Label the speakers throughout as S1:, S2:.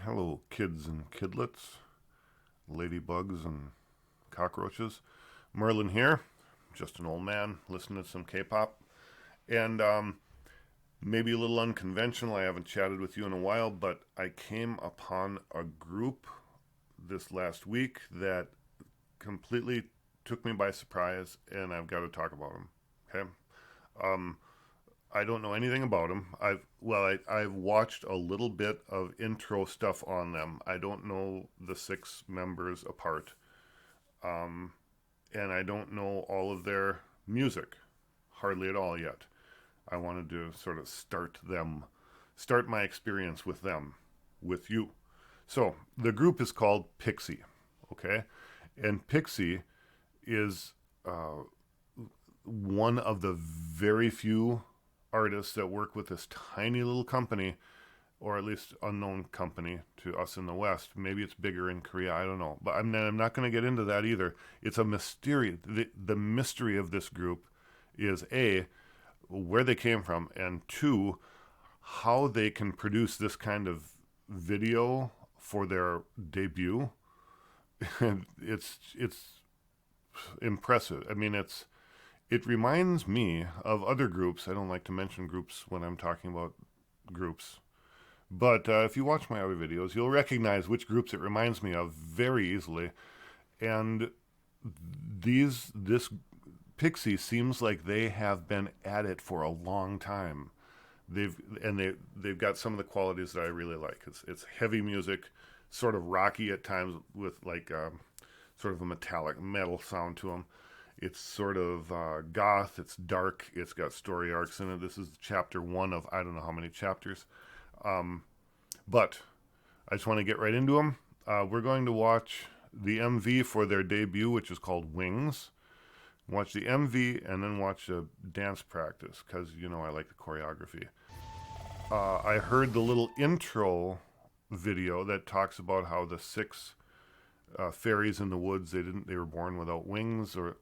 S1: Hello, kids and kidlets, ladybugs and cockroaches. Merlin here, just an old man listening to some K-pop. And maybe a little unconventional. I haven't chatted with you in a while, but I came upon a group this last week that completely took me by surprise, and I've got to talk about them. Okay. Um, I don't know anything about them. I've watched a little bit of intro stuff on them. I don't know the six members apart, um, and I don't know all of their music, hardly at all yet. I wanted to sort of start my experience with them, with you. So the group is called Pixy, okay, and Pixy is one of the very few artists that work with this tiny little company, or at least unknown company to us in the West. Maybe it's bigger in Korea. I don't know. But I'm not going to get into that either. It's a mystery. The mystery of this group is A, where they came from, and two, how they can produce this kind of video for their debut. It's impressive. I mean, it reminds me of other groups. I don't like to mention groups when I'm talking about groups. But if you watch my other videos, you'll recognize which groups it reminds me of very easily. And this Pixie seems like they have been at it for a long time. They've got some of the qualities that I really like. It's heavy music, sort of rocky at times with like sort of a metallic metal sound to them. It's sort of goth. It's dark. It's got story arcs in it. This is chapter one of I don't know how many chapters. But I just want to get right into them. We're going to watch the MV for their debut, which is called Wings. Watch the MV and then watch a dance practice because, you know, I like the choreography. I heard the little intro video that talks about how the six fairies in the woods, they were born without wings, or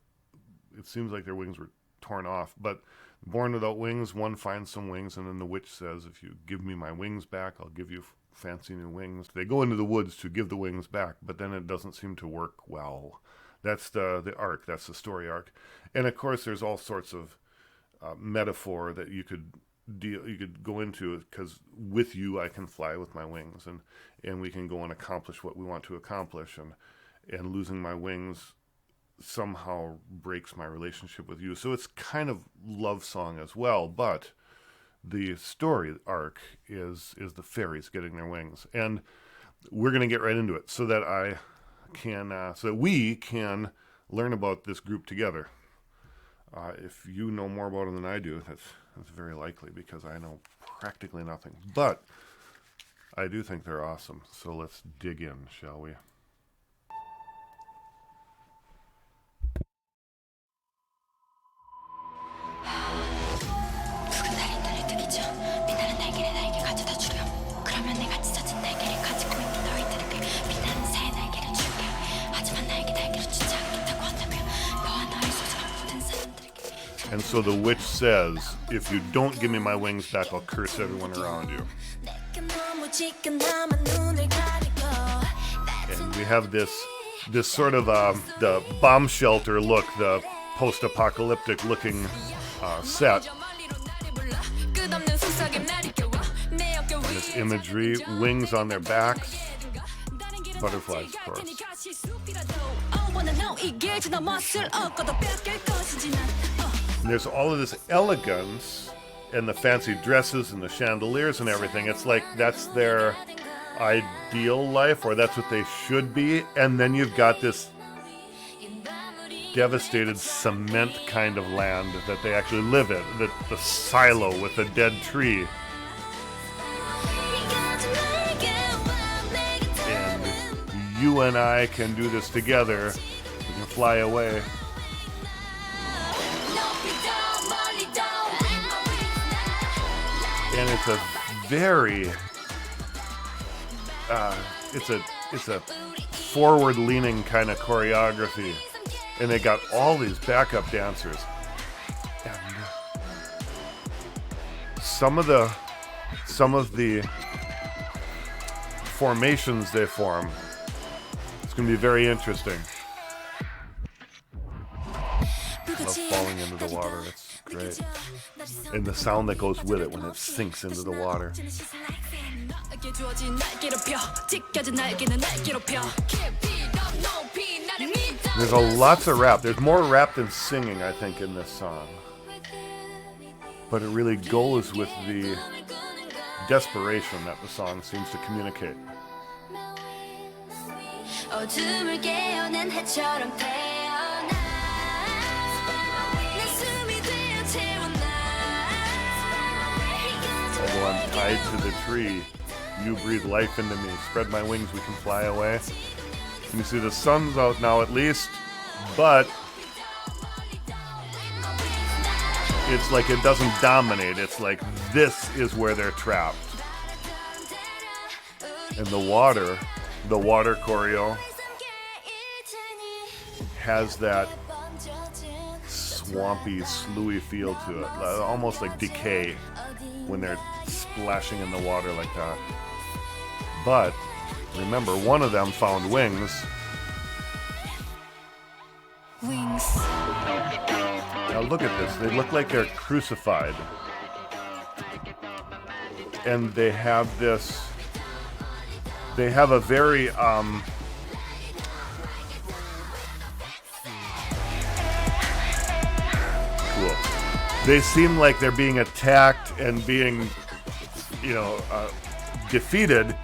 S1: it seems like their wings were torn off, but born without wings, one finds some wings, and then the witch says, if you give me my wings back, I'll give you fancy new wings. They go into the woods to give the wings back, but then it doesn't seem to work well. That's the arc, that's the story arc. And of course, there's all sorts of metaphor that you could go into, because with you I can fly with my wings, and we can go and accomplish what we want to accomplish, and losing my wings somehow breaks my relationship with you. So it's kind of love song as well, but the story arc is the fairies getting their wings. And we're going to get right into it so that we can learn about this group together. If you know more about them than I do, that's very likely, because I know practically nothing. But I do think they're awesome. So let's dig in, shall we? And so the witch says, if you don't give me my wings back, I'll curse everyone around you. And we have this sort of the bomb shelter look, the post-apocalyptic looking set. And this imagery, wings on their backs, butterflies, of course. And there's all of this elegance and the fancy dresses and the chandeliers and everything. It's like that's their ideal life, or that's what they should be. And then you've got this devastated cement kind of land that they actually live in, the silo with the dead tree. And you and I can do this together. We can fly away. And it's a very, it's a forward-leaning kind of choreography, and they got all these backup dancers, and some of the formations they form. It's going to be very interesting. Love falling into the water. It's great. And the sound that goes with it when it sinks into the water. There's lots of rap. There's more rap than singing, I think, in this song. But it really goes with the desperation that the song seems to communicate. Although I'm tied to the tree, you breathe life into me. Spread my wings, we can fly away. And you see the sun's out now at least, but it's like it doesn't dominate. It's like this is where they're trapped. And the water choreo has that swampy, sloughy feel to it. Almost like Decay when they're splashing in the water like that. But remember, one of them found wings. Now look at this. They look like they're crucified. And they have this... They have a very... cool. They seem like they're being attacked and being, defeated,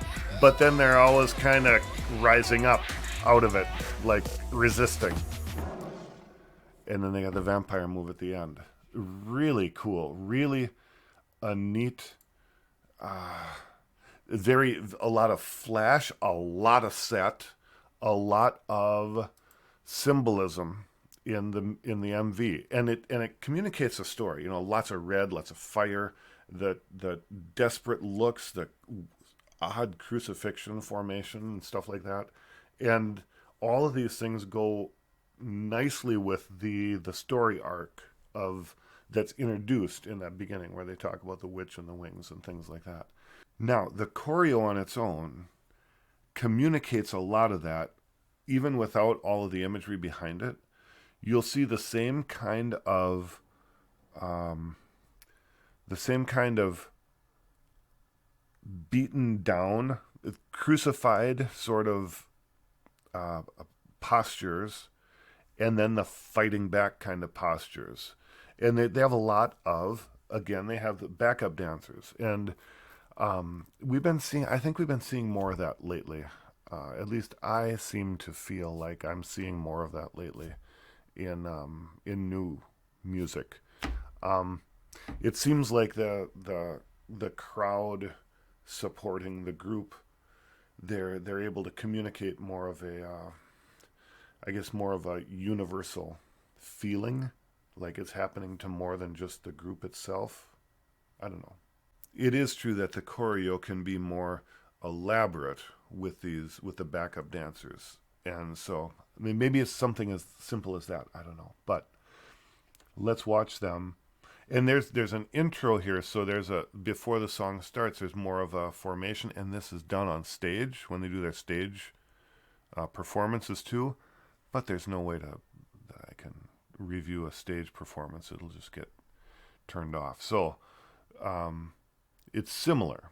S1: but then they're always kind of rising up out of it, like resisting. And then they got the vampire move at the end. Really cool. Really a neat, a lot of flash, a lot of set, a lot of symbolism in the MV, and it communicates a story. Lots of red, lots of fire, the desperate looks, the odd crucifixion formation and stuff like that, and all of these things go nicely with the story arc that's introduced in that beginning where they talk about the witch and the wings and things like that. Now, the choreo on its own communicates a lot of that, even without all of the imagery behind it. You'll see the same kind of beaten down, crucified sort of postures, and then the fighting back kind of postures. And they have a lot of, again, they have the backup dancers. And we've been seeing more of that lately. At least I seem to feel like I'm seeing more of that lately in new music. It seems like the crowd supporting the group, they're able to communicate more of a universal feeling, like it's happening to more than just the group itself. I don't know. It is true that the choreo can be more elaborate with the backup dancers, and so maybe it's something as simple as that. I don't know, but let's watch them. And there's an intro here, so before the song starts, there's more of a formation, and this is done on stage when they do their stage performances too. But there's no way that I can review a stage performance; it'll just get turned off. So it's similar.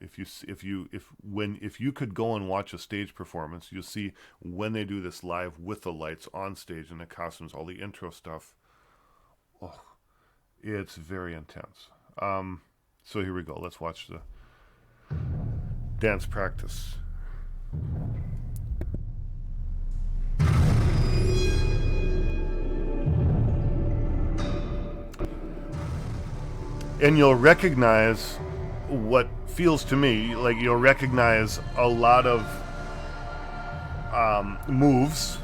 S1: If you could go and watch a stage performance, you'll see when they do this live with the lights on stage and the costumes, all the intro stuff. Oh, it's very intense. So here we go. Let's watch the dance practice. And you'll recognize what feels to me like you'll recognize a lot of moves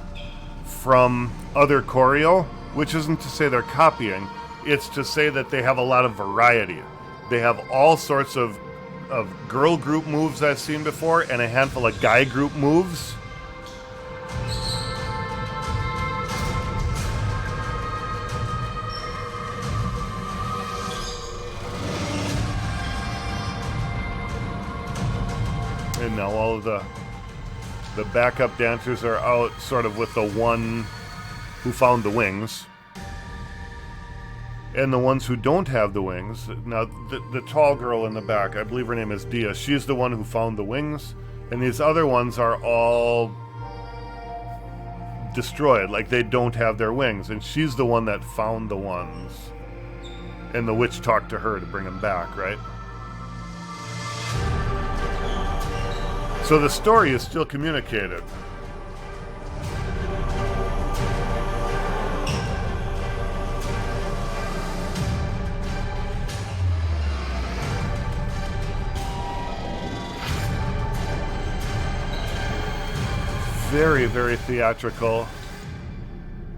S1: from other choreo, which isn't to say they're copying, it's to say that they have a lot of variety. They have all sorts of girl group moves I've seen before and a handful of guy group moves. And now all of the backup dancers are out sort of with the one who found the wings. And the ones who don't have the wings, now the tall girl in the back, I believe her name is Dia, she's the one who found the wings, and these other ones are all destroyed, like they don't have their wings, and she's the one that found the ones. And the witch talked to her to bring them back, right? So the story is still communicated. Very, very theatrical.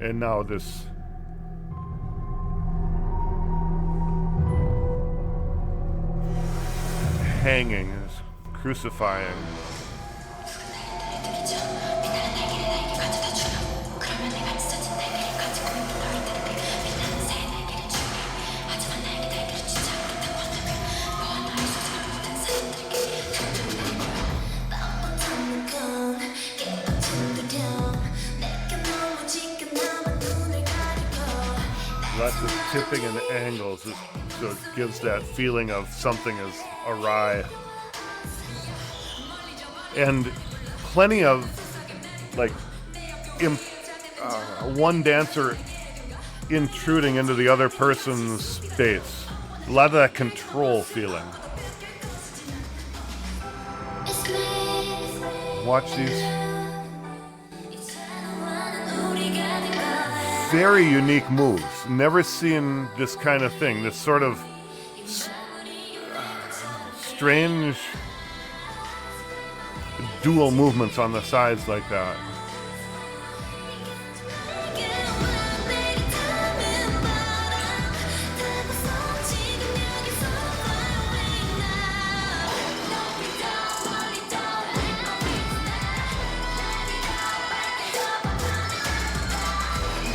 S1: And now this hanging, is crucifying. Lots of tipping and angles, so it gives that feeling of something is awry. And plenty of, like, one dancer intruding into the other person's space. A lot of that control feeling. Watch these. Very unique moves. Never seen this kind of thing. This sort of strange dual movements on the sides like that.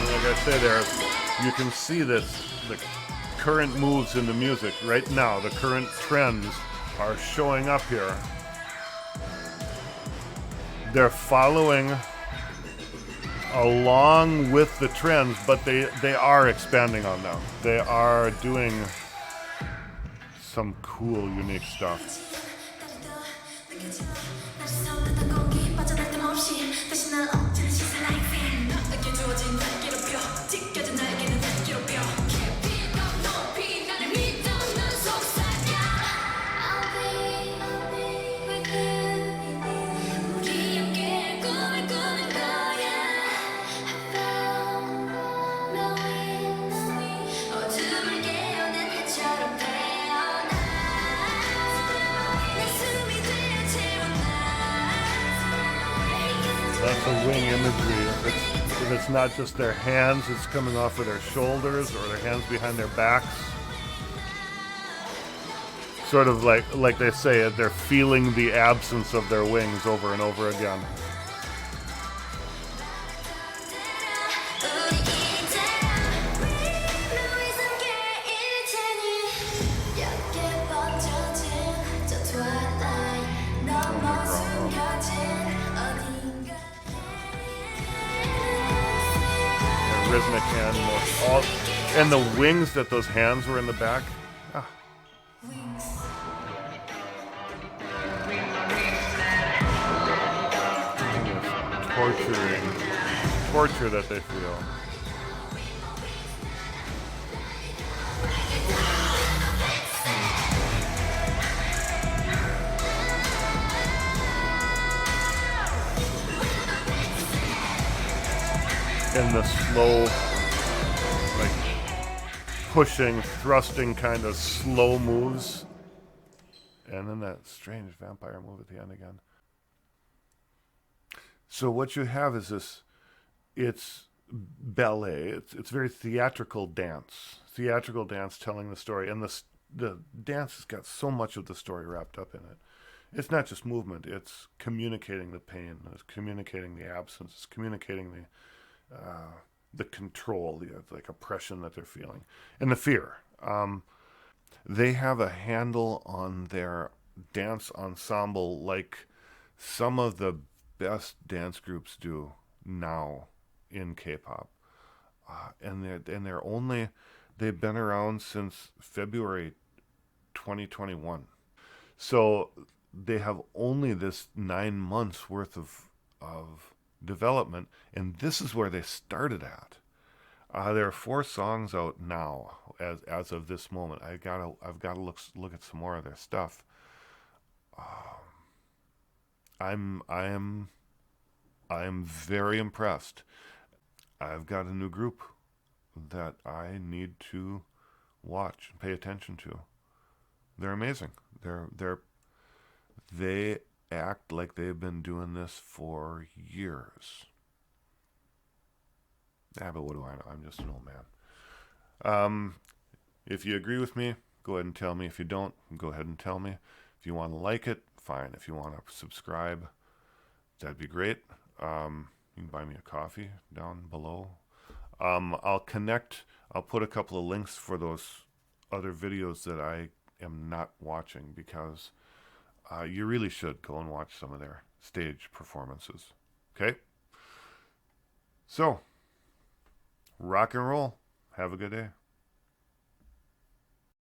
S1: Like I say there, you can see this, the current moves in the music right now, the current trends are showing up here. They're following along with the trends, but they are expanding on them. They are doing some cool, unique stuff. That's a wing imagery. If it's not just their hands, it's coming off of their shoulders or their hands behind their backs. Sort of like they say, they're feeling the absence of their wings over and over again. Rhythmic hand motion. And the wings that those hands were in the back. Torture that they feel. And the slow, like, pushing, thrusting kind of slow moves. And then that strange vampire move at the end again. So what you have is this, it's ballet, it's very theatrical dance telling the story. And the dance has got so much of the story wrapped up in it. It's not just movement, it's communicating the pain, it's communicating the absence, it's communicating the control, the like oppression that they're feeling, and the fear. They have a handle on their dance ensemble like some of the best dance groups do now in K-pop, and they've been around since February 2021. So they have only this 9 months worth of development, and this is where they started at. There are 4 songs out now as of this moment. I've gotta look at some more of their stuff. I am I am very impressed. I've got a new group that I need to watch and pay attention to. They're amazing. They act like they've been doing this for years. Yeah, but what do I know? I'm just an old man. Um, if you agree with me, go ahead and tell me. If you don't, go ahead and tell me. If you want to like it, fine. If you want to subscribe, that'd be great. You can buy me a coffee down below. I'll connect. I'll put a couple of links for those other videos that I am not watching because you really should go and watch some of their stage performances. Okay? So, rock and roll. Have a good day.